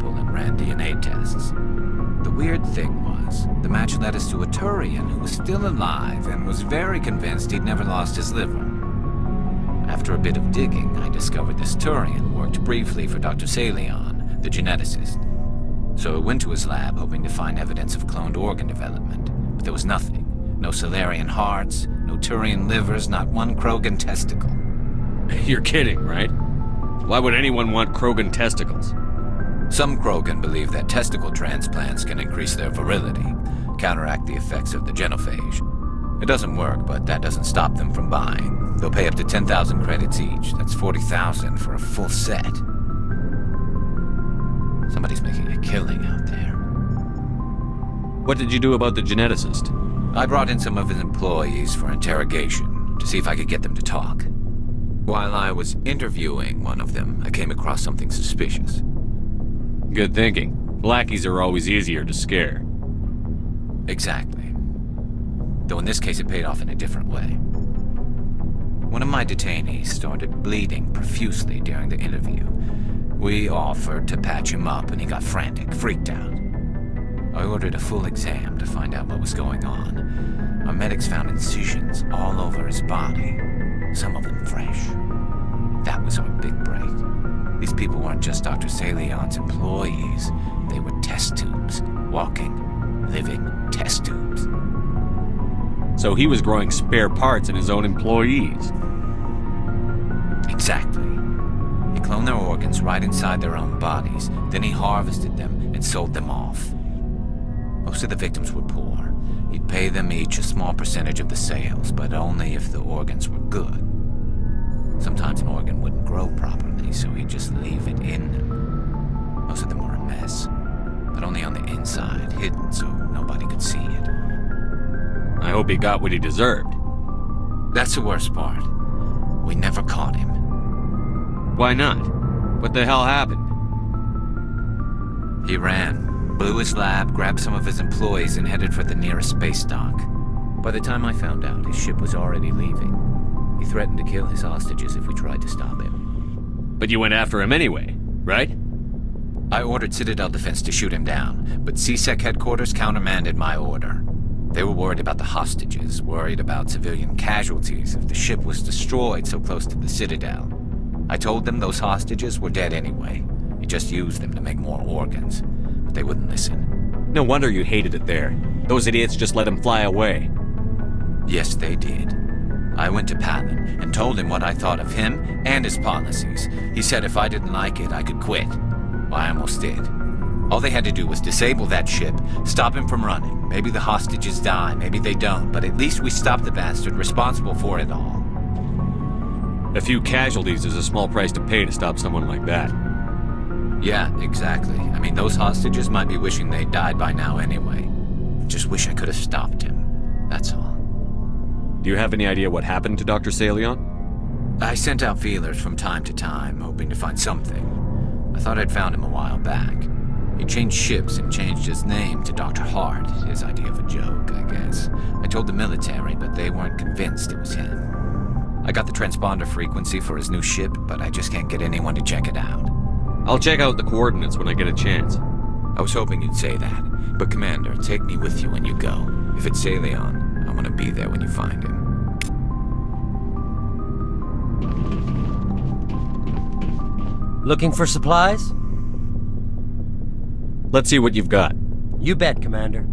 sample and ran DNA tests. The weird thing was, the match led us to a Turian who was still alive and was very convinced he'd never lost his liver. After a bit of digging, I discovered this Turian worked briefly for Dr. Salon, the geneticist. So I went to his lab hoping to find evidence of cloned organ development, but there was nothing. No Salarian hearts, no Turian livers, not one Krogan testicle. You're kidding, right? Why would anyone want Krogan testicles? Some Krogan believe that testicle transplants can increase their virility, counteract the effects of the genophage. It doesn't work, but that doesn't stop them from buying. They'll pay up to 10,000 credits each. That's 40,000 for a full set. Somebody's making a killing out there. What did you do about the geneticist? I brought in some of his employees for interrogation, to see if I could get them to talk. While I was interviewing one of them, I came across something suspicious. Good thinking. Lackeys are always easier to scare. Exactly. Though in this case it paid off in a different way. One of my detainees started bleeding profusely during the interview. We offered to patch him up and he got frantic, freaked out. I ordered a full exam to find out what was going on. Our medics found incisions all over his body, some of them fresh. That was our big break. These people weren't just Dr. Salion's employees. They were test tubes. Walking, living test tubes. So he was growing spare parts in his own employees. Exactly. He cloned their organs right inside their own bodies. Then he harvested them and sold them off. Most of the victims were poor. He'd pay them each a small percentage of the sales, but only if the organs were good. Sometimes an organ wouldn't grow properly, so he'd just leave it in them. Most of them were a mess, but only on the inside, hidden so nobody could see it. I hope he got what he deserved. That's the worst part. We never caught him. Why not? What the hell happened? He ran, blew his lab, grabbed some of his employees, and headed for the nearest space dock. By the time I found out, his ship was already leaving. He threatened to kill his hostages if we tried to stop him. But you went after him anyway, right? I ordered Citadel Defense to shoot him down, but CSEC headquarters countermanded my order. They were worried about the hostages, worried about civilian casualties if the ship was destroyed so close to the Citadel. I told them those hostages were dead anyway. He just used them to make more organs. But they wouldn't listen. No wonder you hated it there. Those idiots just let him fly away. Yes, they did. I went to Palin and told him what I thought of him and his policies. He said if I didn't like it, I could quit. Well, I almost did. All they had to do was disable that ship, stop him from running. Maybe the hostages die, maybe they don't, but at least we stopped the bastard responsible for it all. A few casualties is a small price to pay to stop someone like that. Yeah, exactly. I mean, those hostages might be wishing they'd died by now anyway. Just wish I could have stopped him. That's all. Do you have any idea what happened to Dr. Salon? I sent out feelers from time to time, hoping to find something. I thought I'd found him a while back. He changed ships and changed his name to Dr. Hart, his idea of a joke, I guess. I told the military, but they weren't convinced it was him. I got the transponder frequency for his new ship, but I just can't get anyone to check it out. I'll check out the coordinates when I get a chance. I was hoping you'd say that, but Commander, take me with you when you go. If it's Salon, I want to be there when you find him. Looking for supplies? Let's see what you've got. You bet, Commander.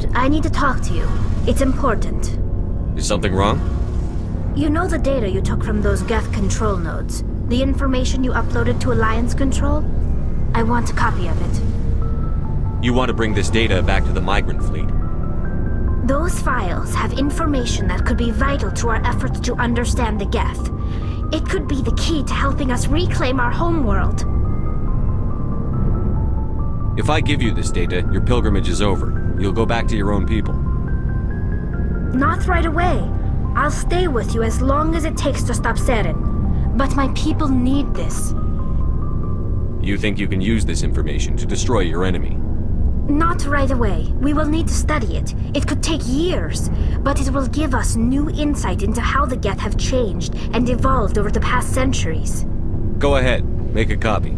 Shepard, I need to talk to you. It's important. Is something wrong? You know the data you took from those Geth control nodes? The information you uploaded to Alliance Control? I want a copy of it. You want to bring this data back to the migrant fleet? Those files have information that could be vital to our efforts to understand the Geth. It could be the key to helping us reclaim our homeworld. If I give you this data, your pilgrimage is over. You'll go back to your own people. Not right away. I'll stay with you as long as it takes to stop Seren. But my people need this. You think you can use this information to destroy your enemy? Not right away. We will need to study it. It could take years, but it will give us new insight into how the Geth have changed and evolved over the past centuries. Go ahead. Make a copy.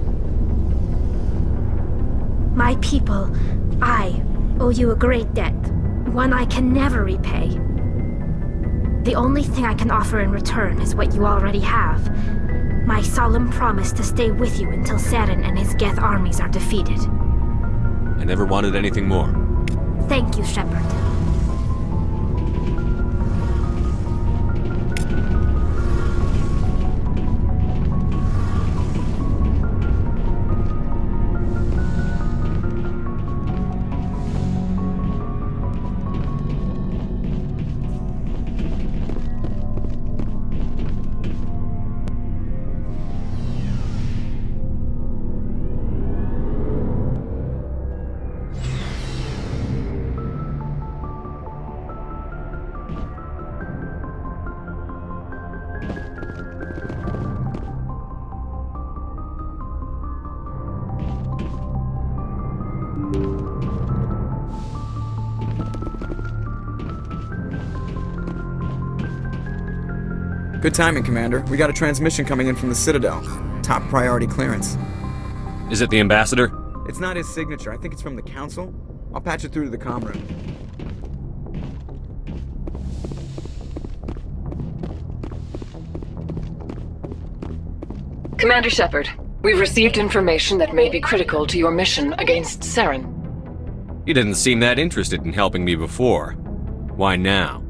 My people, I owe you a great debt. One I can never repay. The only thing I can offer in return is what you already have. My solemn promise to stay with you until Seren and his Geth armies are defeated. I never wanted anything more. Thank you, Shepard. Good timing, Commander. We got a transmission coming in from the Citadel. Top priority clearance. Is it the ambassador? It's not his signature. I think it's from the Council. I'll patch it through to the comm room. Commander Shepard, we've received information that may be critical to your mission against Seren. You didn't seem that interested in helping me before. Why now?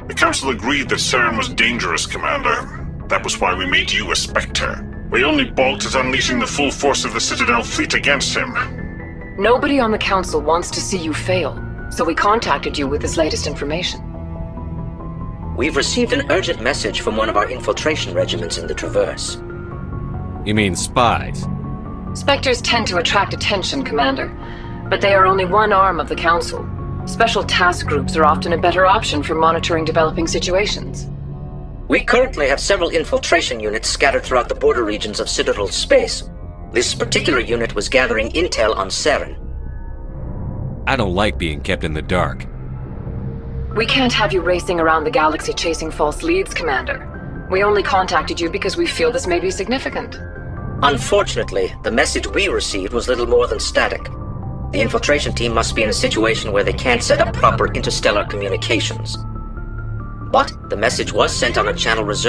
The Council agreed that Seren was dangerous, Commander. That was why we made you a Spectre. We only balked at unleashing the full force of the Citadel fleet against him. Nobody on the Council wants to see you fail, so we contacted you with this latest information. We've received an urgent message from one of our infiltration regiments in the Traverse. You mean spies? Spectres tend to attract attention, Commander, but they are only one arm of the Council. Special task groups are often a better option for monitoring developing situations. We currently have several infiltration units scattered throughout the border regions of Citadel space. This particular unit was gathering intel on Seren. I don't like being kept in the dark. We can't have you racing around the galaxy chasing false leads, Commander. We only contacted you because we feel this may be significant. Unfortunately, the message we received was little more than static. The infiltration team must be in a situation where they can't set up proper interstellar communications. But the message was sent on a channel reserved